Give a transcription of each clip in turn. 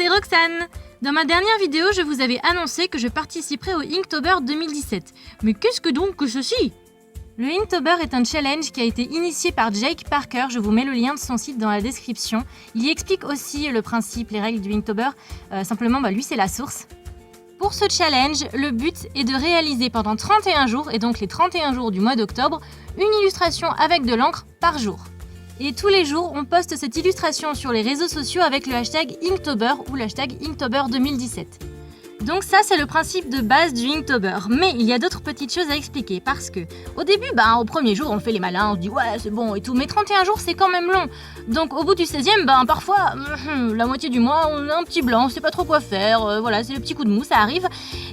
c'est Roxane. Dans ma dernière vidéo, je vous avais annoncé que je participerais au Inktober 2017. Mais qu'est-ce que donc que ceci? Le Inktober est un challenge qui a été initié par Jake Parker, je vous mets le lien de son site dans la description. Il y explique aussi le principe, les règles du Inktober, simplement lui c'est la source. Pour ce challenge, le but est de réaliser pendant 31 jours, et donc les 31 jours du mois d'octobre, une illustration avec de l'encre par jour. Et tous les jours, on poste cette illustration sur les réseaux sociaux avec le hashtag Inktober ou le hashtag Inktober 2017. Donc ça, c'est le principe de base du Inktober. Mais il y a d'autres petites choses à expliquer parce que au début, au premier jour, on fait les malins, on se dit ouais, c'est bon et tout. Mais 31 jours, c'est quand même long. Donc au bout du 16e, parfois, la moitié du mois, on a un petit blanc, on sait pas trop quoi faire. Voilà, c'est le petit coup de mou, ça arrive.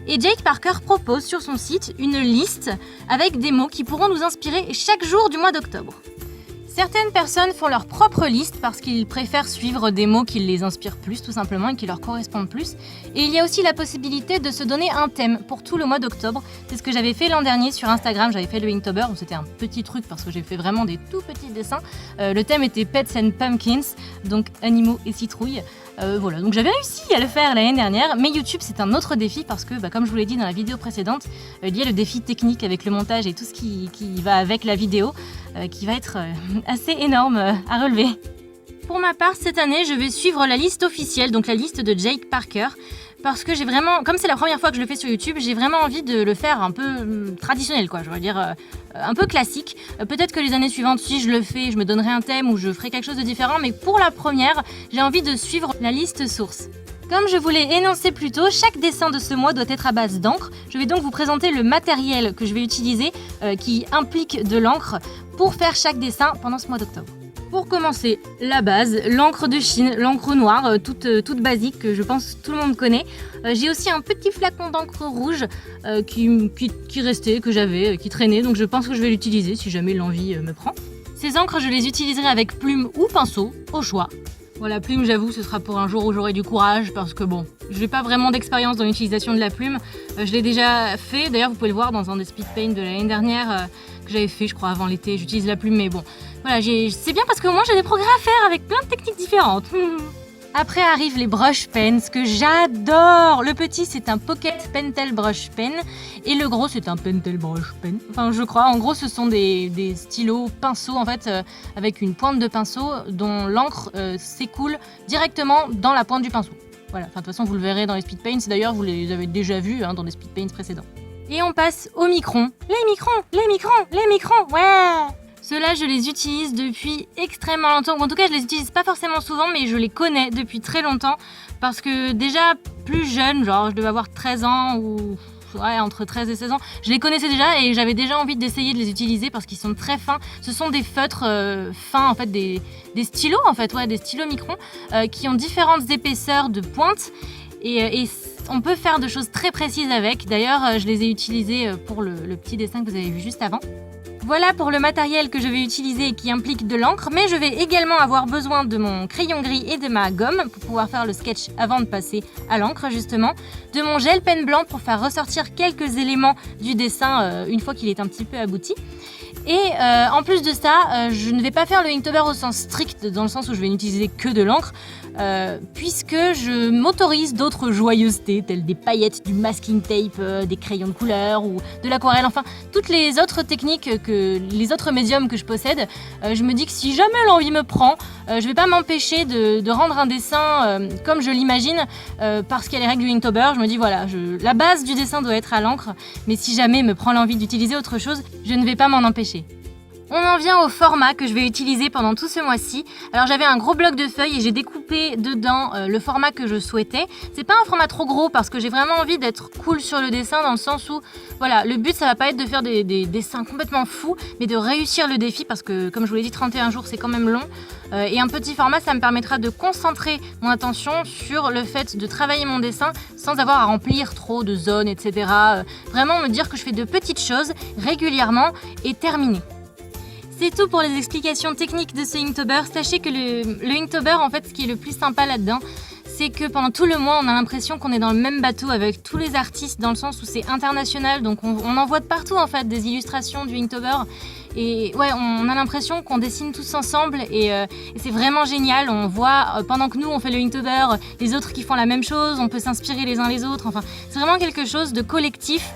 Et Jake Parker propose sur son site une liste avec des mots qui pourront nous inspirer chaque jour du mois d'octobre. Certaines personnes font leur propre liste parce qu'ils préfèrent suivre des mots qui les inspirent plus tout simplement et qui leur correspondent plus. Et il y a aussi la possibilité de se donner un thème pour tout le mois d'octobre. C'est ce que j'avais fait l'an dernier sur Instagram, j'avais fait le Inktober, c'était un petit truc parce que j'ai fait vraiment des tout petits dessins. Le thème était Pets and Pumpkins, donc animaux et citrouilles. Voilà, donc j'avais réussi à le faire l'année dernière, mais YouTube c'est un autre défi parce que, comme je vous l'ai dit dans la vidéo précédente, il y a le défi technique avec le montage et tout ce qui va avec la vidéo, qui va être assez énorme à relever. Pour ma part, cette année, je vais suivre la liste officielle, donc la liste de Jake Parker, parce que j'ai vraiment, comme c'est la première fois que je le fais sur YouTube, j'ai vraiment envie de le faire un peu traditionnel, quoi. Je veux dire un peu classique. Peut-être que les années suivantes, si je le fais, je me donnerai un thème ou je ferai quelque chose de différent, mais pour la première, j'ai envie de suivre la liste source. Comme je vous l'ai énoncé plus tôt, chaque dessin de ce mois doit être à base d'encre. Je vais donc vous présenter le matériel que je vais utiliser, qui implique de l'encre, pour faire chaque dessin pendant ce mois d'octobre. Pour commencer, la base, l'encre de Chine, l'encre noire, toute basique que je pense tout le monde connaît. J'ai aussi un petit flacon d'encre rouge qui restait, que j'avais, qui traînait, donc je pense que je vais l'utiliser si jamais l'envie me prend. Ces encres, je les utiliserai avec plume ou pinceau, au choix. Voilà, plume, j'avoue, ce sera pour un jour où j'aurai du courage parce que je n'ai pas vraiment d'expérience dans l'utilisation de la plume. Je l'ai déjà fait, d'ailleurs vous pouvez le voir dans un des speed paint de l'année dernière que j'avais fait, je crois, avant l'été. J'utilise la plume, mais bon, voilà, c'est bien parce que moi j'ai des progrès à faire avec plein de techniques différentes. Après arrivent les brush pens que j'adore. Le petit c'est un Pocket Pentel Brush Pen et le gros c'est un Pentel Brush Pen. Enfin je crois, en gros ce sont des stylos pinceaux en fait avec une pointe de pinceau dont l'encre s'écoule directement dans la pointe du pinceau. Voilà, enfin de toute façon vous le verrez dans les speed paints, d'ailleurs vous les avez déjà vus dans des speed paints précédents. Et on passe aux microns. Les microns, ouais! Ceux-là, je les utilise depuis extrêmement longtemps. En tout cas, je les utilise pas forcément souvent, mais je les connais depuis très longtemps. Parce que déjà, plus jeune, genre je devais avoir 13 ans ou entre 13 et 16 ans, je les connaissais déjà et j'avais déjà envie d'essayer de les utiliser parce qu'ils sont très fins. Ce sont des feutres fins, en fait, des stylos, en fait, des stylos microns qui ont différentes épaisseurs de pointe et on peut faire de choses très précises avec. D'ailleurs, je les ai utilisés pour le petit dessin que vous avez vu juste avant. Voilà pour le matériel que je vais utiliser et qui implique de l'encre, mais je vais également avoir besoin de mon crayon gris et de ma gomme pour pouvoir faire le sketch avant de passer à l'encre justement, de mon gel pen blanc pour faire ressortir quelques éléments du dessin une fois qu'il est un petit peu abouti. Et en plus de ça, je ne vais pas faire le Inktober au sens strict, dans le sens où je vais n'utiliser que de l'encre, puisque je m'autorise d'autres joyeusetés, telles des paillettes, du masking tape, des crayons de couleur ou de l'aquarelle, enfin toutes les autres techniques, les autres médiums que je possède. Je me dis que si jamais l'envie me prend, je vais pas m'empêcher de rendre un dessin comme je l'imagine, parce qu'il y a les règles du Inktober. Je me dis voilà, la base du dessin doit être à l'encre, mais si jamais me prend l'envie d'utiliser autre chose, je ne vais pas m'en empêcher. On en vient au format que je vais utiliser pendant tout ce mois-ci. Alors j'avais un gros bloc de feuilles et j'ai découpé dedans le format que je souhaitais. C'est pas un format trop gros parce que j'ai vraiment envie d'être cool sur le dessin, dans le sens où voilà, le but ça va pas être de faire des dessins complètement fous, mais de réussir le défi parce que comme je vous l'ai dit, 31 jours c'est quand même long. Et un petit format, ça me permettra de concentrer mon attention sur le fait de travailler mon dessin sans avoir à remplir trop de zones, etc. Vraiment me dire que je fais de petites choses régulièrement et terminer. C'est tout pour les explications techniques de ce Inktober. Sachez que le Inktober, en fait, ce qui est le plus sympa là-dedans, c'est que pendant tout le mois, on a l'impression qu'on est dans le même bateau avec tous les artistes, dans le sens où c'est international, donc on en voit de partout en fait des illustrations du Inktober. Et ouais, on a l'impression qu'on dessine tous ensemble et c'est vraiment génial. On voit, pendant que nous on fait le Inktober, les autres qui font la même chose, on peut s'inspirer les uns les autres. Enfin, c'est vraiment quelque chose de collectif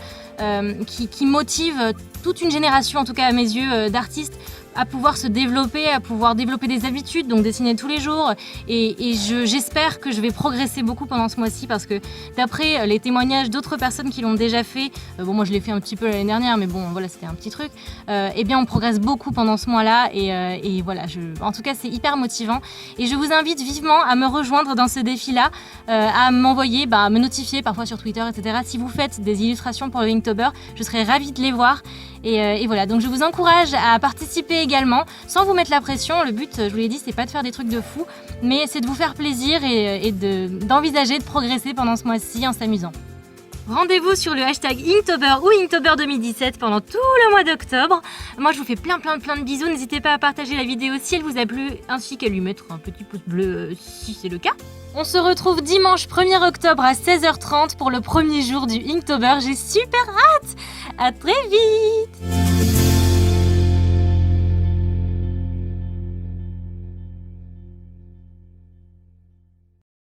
qui motive toute une génération, en tout cas à mes yeux, d'artistes à pouvoir se développer, à pouvoir développer des habitudes, donc dessiner tous les jours. Et j'espère que je vais progresser beaucoup pendant ce mois-ci parce que d'après les témoignages d'autres personnes qui l'ont déjà fait, bon moi je l'ai fait un petit peu l'année dernière, mais bon voilà c'était un petit truc, eh bien on progresse beaucoup pendant ce mois-là et voilà, en tout cas c'est hyper motivant et je vous invite vivement à me rejoindre dans ce défi-là, à m'envoyer, à me notifier parfois sur Twitter, etc. Si vous faites des illustrations pour le Inktober, je serais ravie de les voir. Et voilà, donc je vous encourage à participer également, sans vous mettre la pression. Le but, je vous l'ai dit, c'est pas de faire des trucs de fou, mais c'est de vous faire plaisir et d'envisager de progresser pendant ce mois-ci en s'amusant. Rendez-vous sur le hashtag Inktober ou Inktober 2017 pendant tout le mois d'octobre. Moi, je vous fais plein de bisous. N'hésitez pas à partager la vidéo si elle vous a plu, ainsi qu'à lui mettre un petit pouce bleu si c'est le cas. On se retrouve dimanche 1er octobre à 16h30 pour le premier jour du Inktober. J'ai super hâte. À très vite.